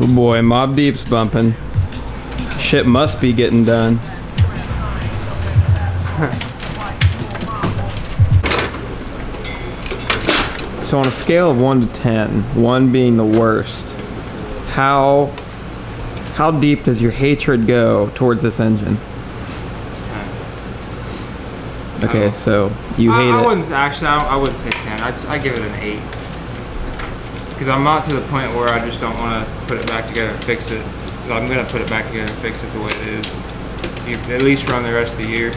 Oh boy, Mob Deep's bumping. Shit must be getting done. So on a scale of 1 to 10, 1 being the worst, how deep does your hatred go towards this engine? 10. Okay, so you hate it. I wouldn't actually. I wouldn't say 10. I'd give it an 8. Because I'm not to the point where I just don't want to put it back together and fix it. I'm going to put it back together and fix it the way it is. You at least run the rest of the year.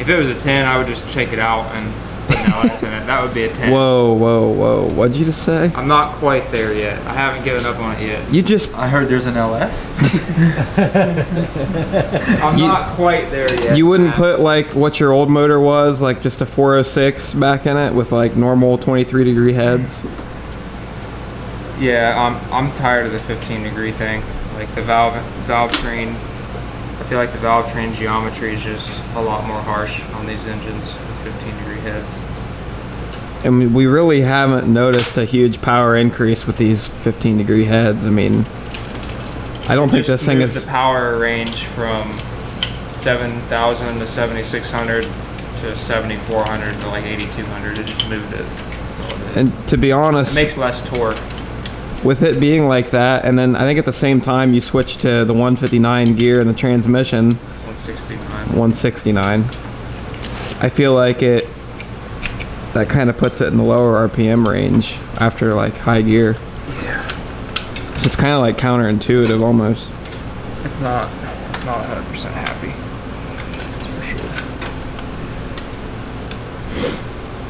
If it was a 10, I would just check it out and put an LS in it. That would be a 10. Whoa, whoa, whoa. What'd you just say? I'm not quite there yet. I haven't given up on it yet. You just... I heard there's an LS. I'm not quite there yet. You wouldn't put like what your old motor was, like just a 406 back in it with like normal 23-degree heads? Yeah, I'm tired of the 15-degree thing. Like the valve train, I feel like the valve train geometry is just a lot more harsh on these engines with 15-degree heads. I mean, we really haven't noticed a huge power increase with these 15-degree heads. I mean, I don't think this thing is... the power range from 7,000 to 7,600 to 7,400 to like 8,200. It just moved it a little bit. And to be honest... It makes less torque. With it being like that, and then I think at the same time you switch to the 159 gear in the transmission. 169. I feel like that kind of puts it in the lower RPM range after like high gear. Yeah. It's kind of like counterintuitive almost. It's not 100% happy. That's for sure.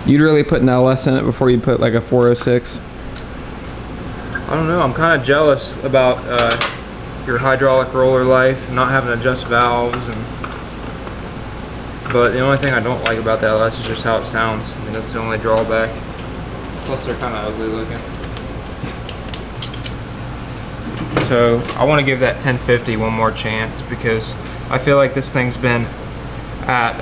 You'd really put an LS in it before you put like a 406? I don't know, I'm kind of jealous about your hydraulic roller life, not having to adjust valves, but the only thing I don't like about the LS is just how it sounds. I mean, that's the only drawback. Plus they're kind of ugly looking. So I want to give that 1050 one more chance because I feel like this thing's been at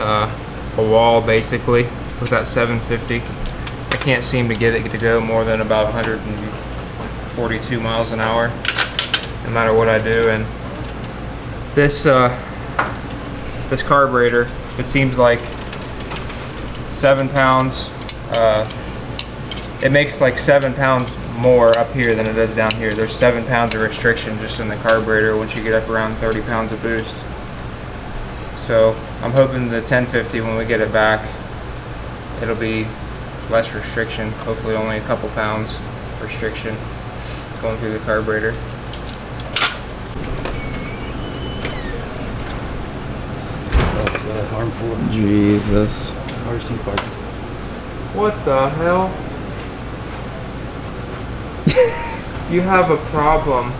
a wall basically with that 750. I can't seem to get it to go more than about 142 miles an hour no matter what I do. And this this carburetor, it seems like 7 pounds, it makes like 7 pounds more up here than it does down here. There's 7 pounds of restriction just in the carburetor once you get up around 30 pounds of boost. So I'm hoping the 1050, when we get it back, it'll be less restriction, hopefully only a couple pounds restriction going through the carburetor. Harmful. Jesus. RC parts. What the hell? You have a problem.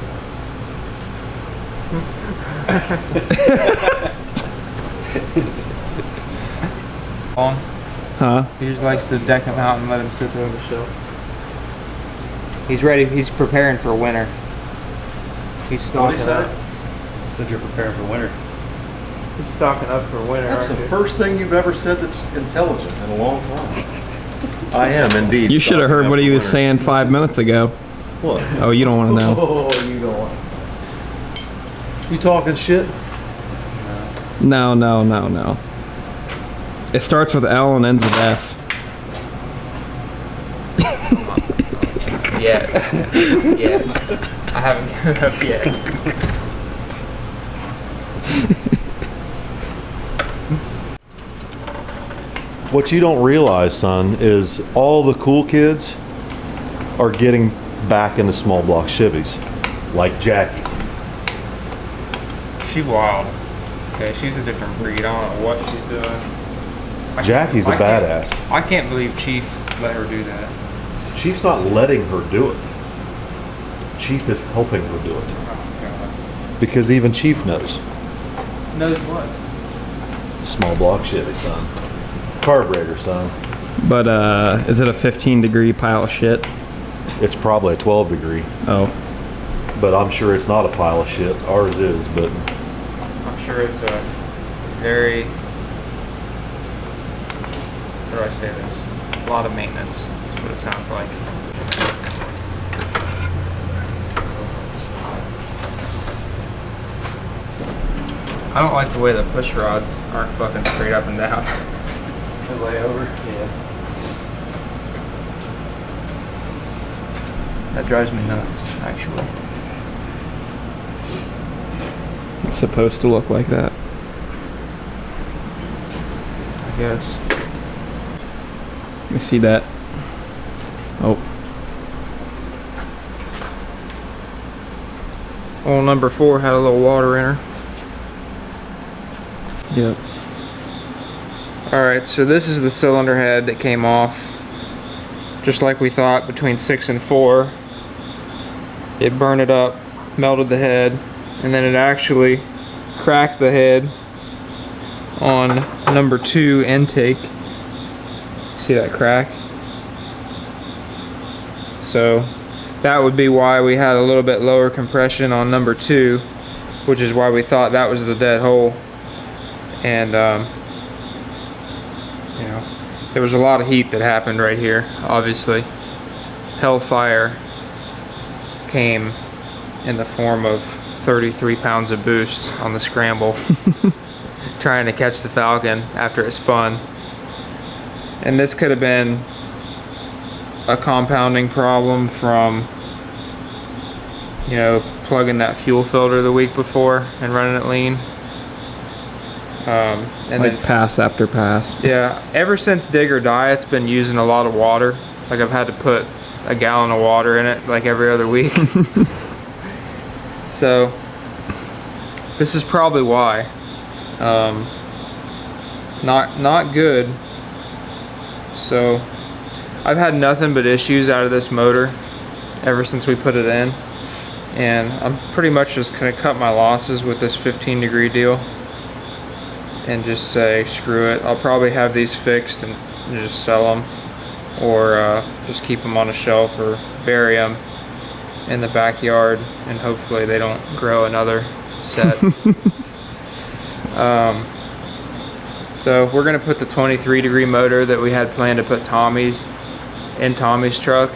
Huh? He just likes to deck him out and let him sit there on the shelf. He's ready. He's preparing for winter. He's stocking up. You said you're preparing for winter. He's stocking up for winter. That's the first thing you've ever said that's intelligent in a long time. I am indeed. You should have heard what he was winter. saying 5 minutes ago. What? Oh, you don't want to know. Oh, you don't want. You talking shit? No, no, no, no. It starts with L and ends with S. Yeah. Yeah. I haven't given up yet. What you don't realize, son, is all the cool kids are getting back into small block Chevys, like Jackie. She's wild. Okay, she's a different breed. I don't know what she's doing. Jackie's a badass. I can't believe Chief let her do that. Chief's not letting her do it. Chief is helping her do it. Oh, God. Because even Chief knows. Knows what? Small block Chevy, son. Carburetor, son. But is it a 15-degree pile of shit? It's probably a 12 degree, Oh, but I'm sure it's not a pile of shit. Ours is, but I'm sure it's a very, how do I say this? A lot of maintenance is what it sounds like. I don't like the way the push rods aren't fucking straight up and down. The layover. Yeah. That drives me nuts, actually. it's supposed to look like that. I guess. Let me see that. Oh, Hole number 4 had a little water in her. yep. Alright, so this is the cylinder head that came off. Just like we thought, between 6 and 4. It burned it up, melted the head, and then it actually cracked the head on number 2 intake. See that crack? So that would be why we had a little bit lower compression on number 2, which is why we thought that was the dead hole. And you know, there was a lot of heat that happened right here. Obviously, hellfire came in the form of 33 pounds of boost on the scramble, trying to catch the Falcon after it spun. And this could have been a compounding problem from, you know, plugging that fuel filter the week before and running it lean. And Like then pass after pass. yeah, ever since Dig or Die, it's been using a lot of water. Like I've had to put a gallon of water in it like every other week. So this is probably why. Not good. So I've had nothing but issues out of this motor ever since we put it in, and I'm pretty much just gonna cut my losses with this 15-degree deal and just say screw it. I'll probably have these fixed and just sell them, or just keep them on a shelf or bury them in the backyard, and hopefully they don't grow another set. So we're gonna put the 23-degree motor that we had planned to put in Tommy's truck.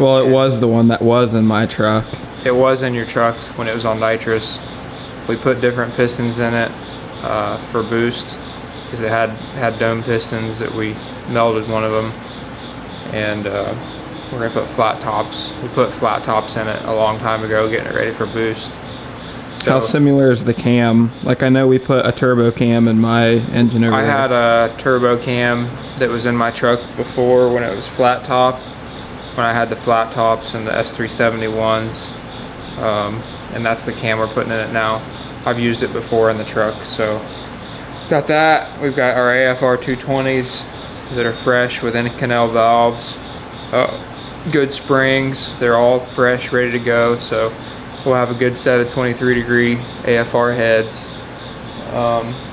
Well, it was the one that was in my truck. It was in your truck when it was on nitrous. We put different pistons in it for boost, because it had dome pistons that we melted one of them, and we're gonna put flat tops. We put flat tops in it a long time ago, getting it ready for boost. So How similar is the cam? Like, I know we put a turbo cam in my engine over I there. had a turbo cam that was in my truck before when it was flat top, when I had the flat tops and the S371s, and that's the cam we're putting in it now. I've used it before in the truck, so got that. We've got our AFR 220s that are fresh with Inconel valves, good springs. They're all fresh, ready to go, so we'll have a good set of 23-degree AFR heads.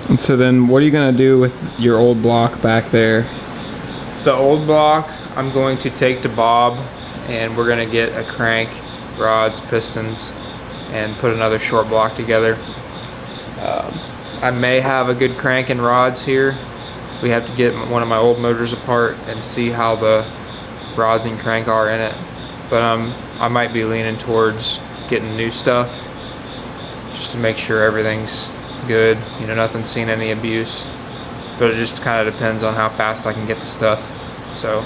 And so then what are you going to do with your old block back there? The old block I'm going to take to Bob, and we're going to get a crank, rods, pistons, and put another short block together. I may have a good crank and rods here. We have to get one of my old motors apart and see how the rods and crank are in it. But I might be leaning towards getting new stuff just to make sure everything's good, you know, nothing's seen any abuse. But it just kind of depends on how fast I can get the stuff. So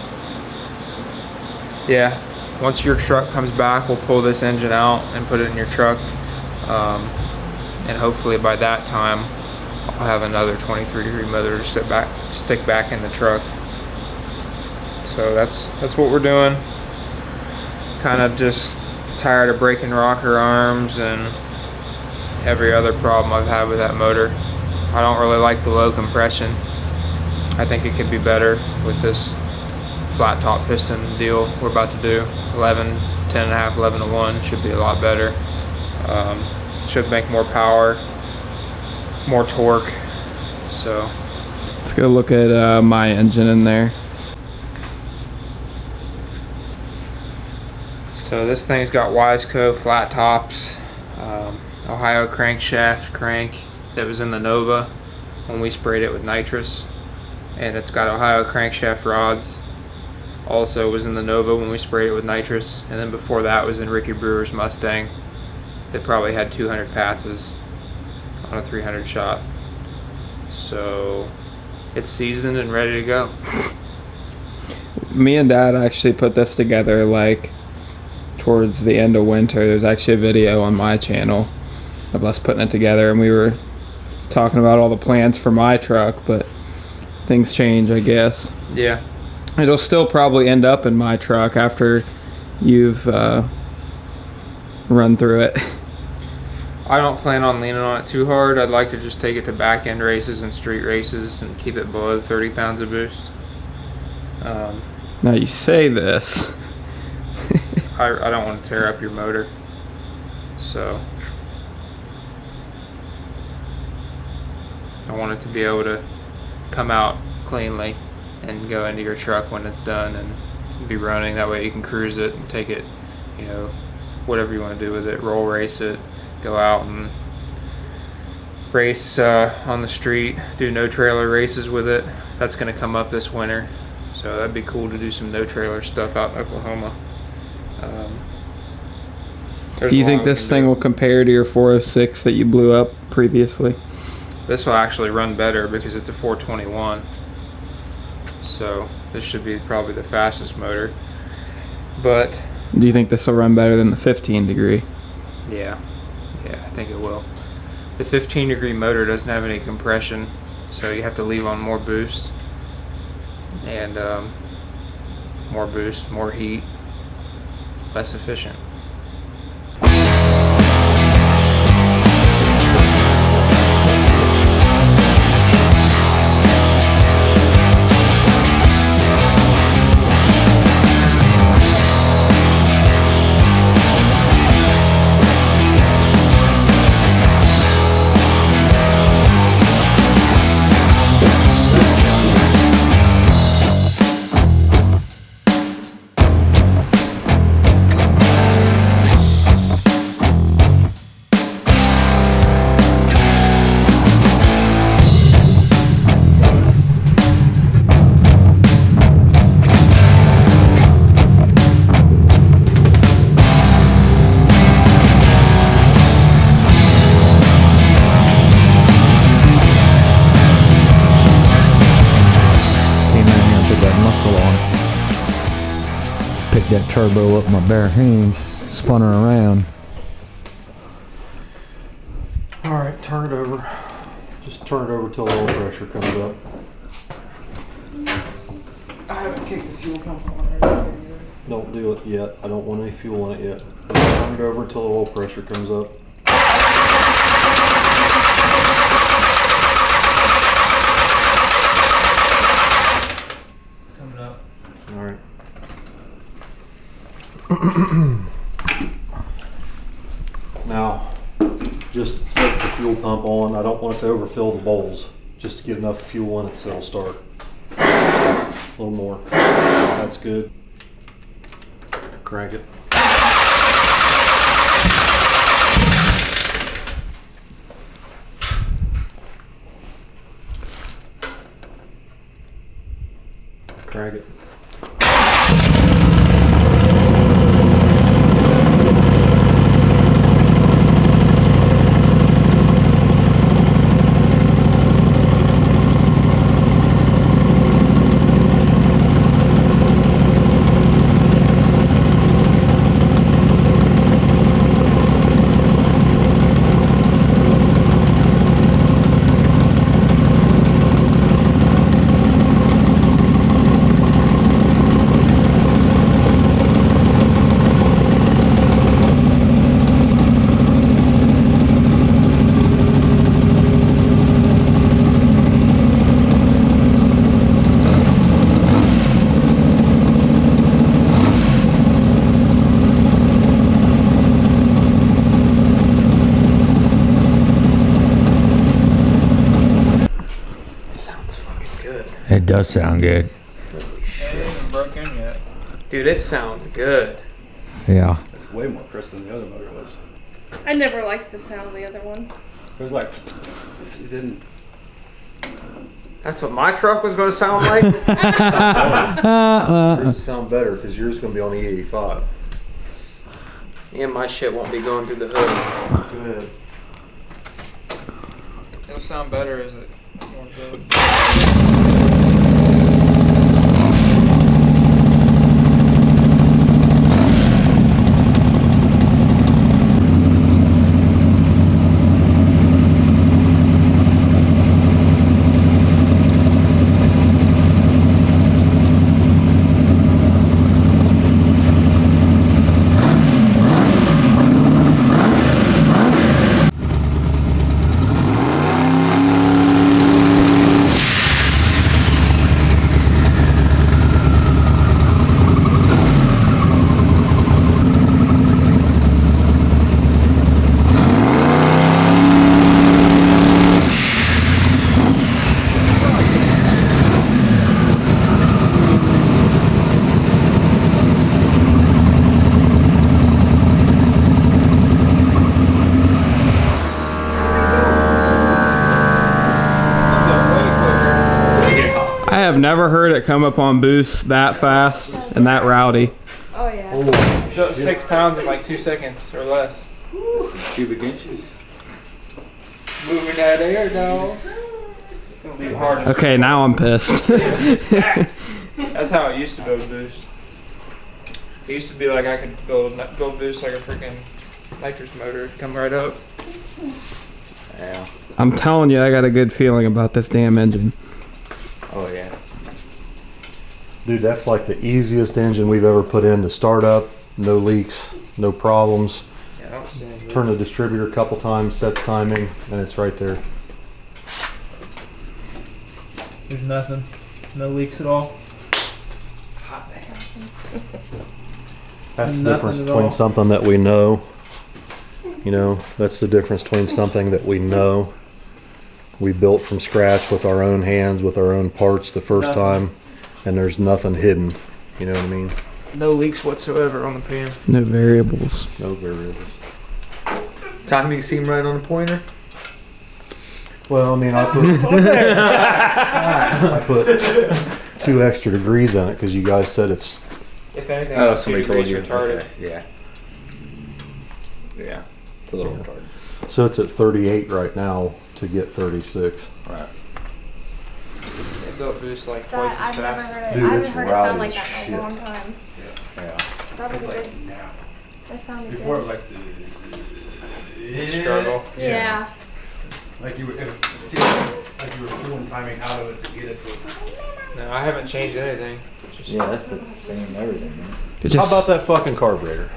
yeah, once your truck comes back, we'll pull this engine out and put it in your truck, and hopefully by that time I'll have another 23-degree motor to stick back in the truck. So that's what we're doing. Kind of just tired of breaking rocker arms and every other problem I've had with that motor. I don't really like the low compression. I think it could be better with this flat top piston deal we're about to do. 10.5, 11 to 1 should be a lot better. Should make more power, more torque. So Let's go look at my engine in there. So this thing's got Wiseco flat tops, Ohio crankshaft crank that was in the Nova when we sprayed it with nitrous, and it's got Ohio crankshaft rods. Also was in the Nova when we sprayed it with nitrous, and then before that was in Ricky Brewer's Mustang that probably had 200 passes on a 300 shot. So it's seasoned and ready to go. Me and Dad actually put this together like towards the end of winter. There's actually a video on my channel of us putting it together, and we were talking about all the plans for my truck, but things change, I guess. Yeah. It'll still probably end up in my truck after you've run through it. I don't plan on leaning on it too hard. I'd like to just take it to back end races and street races and keep it below 30 pounds of boost. Now you say this. I don't want to tear up your motor. So I want it to be able to come out cleanly and go into your truck when it's done and be running. That way you can cruise it and take it, you know, whatever you want to do with it. Roll race it, go out and race on the street, do no trailer races with it. That's going to come up this winter, so that'd be cool to do some no trailer stuff out in Oklahoma. Do you think this thing will compare to your 406 that you blew up previously? This will actually run better because it's a 421. So this should be probably the fastest motor. But do you think this will run better than the 15 degree? Yeah, I think it will. The 15 degree motor doesn't have any compression, so you have to leave on more boost. And more boost, more heat, less efficient. Picked that turbo up with my bare hands, spun her around. All right, turn it over. Just turn it over till oil pressure comes up. I haven't kicked the fuel pump on it. Don't do it yet. I don't want any fuel in it yet. Just turn it over until the oil pressure comes up. It's coming up. All right. Now, just flip the fuel pump on. I don't want it to overfill the bowls. Just to get enough fuel in it so it'll start. A little more. That's good. Crank it. Crank it. It does sound good. It hasn't broke in yet. Dude, it sounds good. Yeah. It's way more crisp than the other motor was. I never liked the sound of the other one. It was like, it didn't. That's what my truck was going to sound like. Yours will sound better because yours is going to be on the E85. And my shit won't be going through the hood. Go ahead. It'll sound better as it warms up. I have never heard it come up on boost that fast and that rowdy. Oh yeah. 6 pounds in like 2 seconds or less. Some cubic inches. Moving that air, dog. It's gonna be hard. Okay, now I'm pissed. That's how it used to build boost. It used to be like I could build boost like a freaking nitrous motor. It'd come right up. Yeah. I'm telling you, I got a good feeling about this damn engine. Oh yeah. Dude, that's like the easiest engine we've ever put in to start up. No leaks, no problems. Yeah, I don't see any. Turn the distributor a couple times, set the timing, and it's right there. There's nothing. No leaks at all. That's the Nothing difference at between all. something that we know. You know, that's the difference between something that we know. We built from scratch with our own hands, with our own parts the first time, and there's nothing hidden. You know what I mean? No leaks whatsoever on the pan. No variables. No variables. Timing seemed right on the pointer. Well, I mean, I put 2 extra degrees on it because you guys said it's. If anything, Oh, it's somebody 2 told degrees you. retarded. Okay, yeah. Yeah. It's a little retarded. So it's at 38 right now to get 36. Right. It built boost like That, twice I've as never fast. heard it. Dude, I haven't it's heard it sound rowdy like as that in shit. a long time. Yeah. That was a good. now. That sounded Before it good. was like Struggle. Yeah. Like you were, it seemed like you were pulling timing out of it to get it to. No, I haven't changed anything. Just Yeah, that's the same everything, man. It How just, about that fucking carburetor?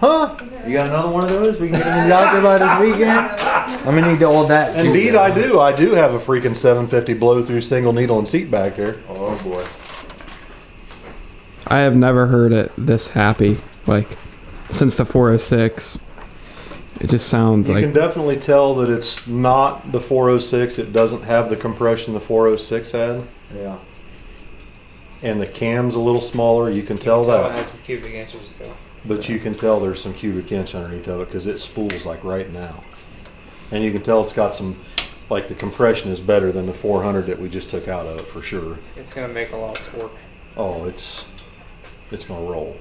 Huh? You got another one of those? We can get in the doctor by this weekend? I'm gonna need all that. too, Indeed, though. I do. I do have a freaking 750 blow through single needle and seat back there. Oh boy. I have never heard it this happy. Like, since the 406. It just sounds You like. can definitely tell that it's not the 406. It doesn't have the compression the 406 had. Yeah. And the cam's a little smaller. You can tell it that. has some cubic inches though. But you can tell there's some cubic inch underneath of it because it spools like right now. And you can tell it's got some, like the compression is better than the 400 that we just took out of it for sure. It's gonna make a lot of torque. Oh, it's gonna roll.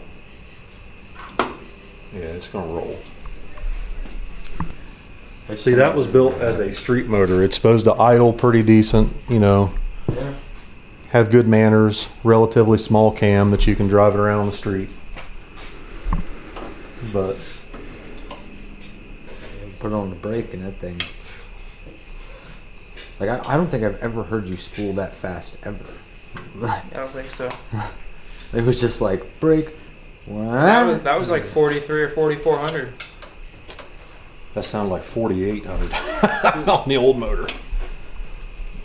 Yeah, it's gonna roll. See, that was built as a street motor. It's supposed to idle pretty decent, you know, Yeah. have good manners, relatively small cam that you can drive it around on the street. But Put on the brake and that thing. Like I don't think I've ever heard you spool that fast ever. I don't think so. It was just like brake. That was like 43 or 4400. that sounded like 4,800 on the old motor.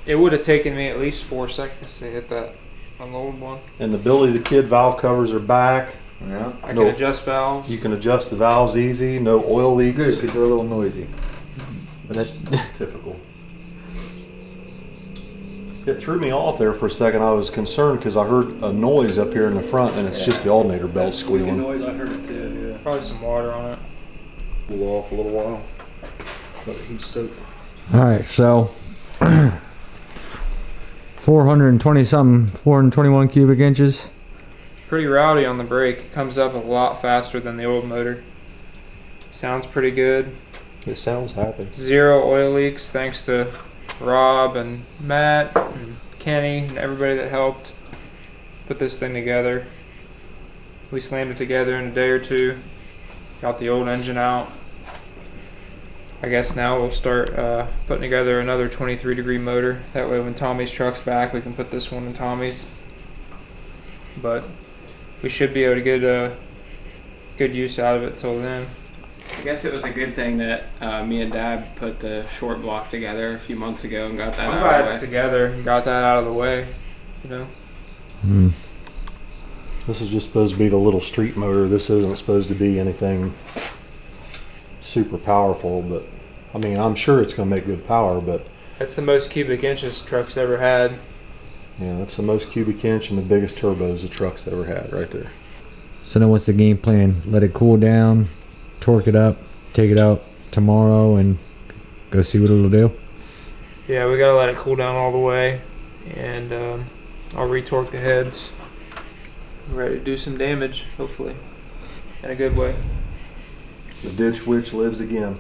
It would have taken me at least 4 seconds to hit that on the old one. And the Billy the Kid valve covers are back. Yeah. I No. can adjust valves. You can adjust the valves easy, no oil leaks. Good, because they're a little noisy. But that's Typical. It threw me off there for a second. I was concerned because I heard a noise up here in the front, and it's just the alternator belt squealing. noise, I heard it too, yeah. Probably some water on it. Cool off a little while. But he's soaked. All right, so 420 something, 421 cubic inches. Pretty rowdy on the brake. It comes up a lot faster than the old motor. Sounds pretty good. It sounds happy. 0 oil leaks thanks to Rob and Matt and Kenny and everybody that helped put this thing together. We slammed it together in a day or two. Got the old engine out. I guess now we'll start putting together another 23-degree motor. That way when Tommy's truck's back, we can put this one in Tommy's. But we should be able to get a good use out of it till then. I guess it was a good thing that me and Dad put the short block together a few months ago and got that I'm out glad of it's the way. together and got that out of the way, you know. Hmm. This is just supposed to be the little street motor. This isn't supposed to be anything super powerful, but I mean, I'm sure it's going to make good power, but That's the most cubic inches the truck's ever had. yeah, that's the most cubic inch and the biggest turbos the truck's ever had right there. So then what's the game plan? Let it cool down, torque it up, take it out tomorrow, and go see what it'll do? Yeah, we gotta let it cool down all the way, and I'll retorque the heads. I'm ready to do some damage, hopefully, in a good way. The ditch witch lives again.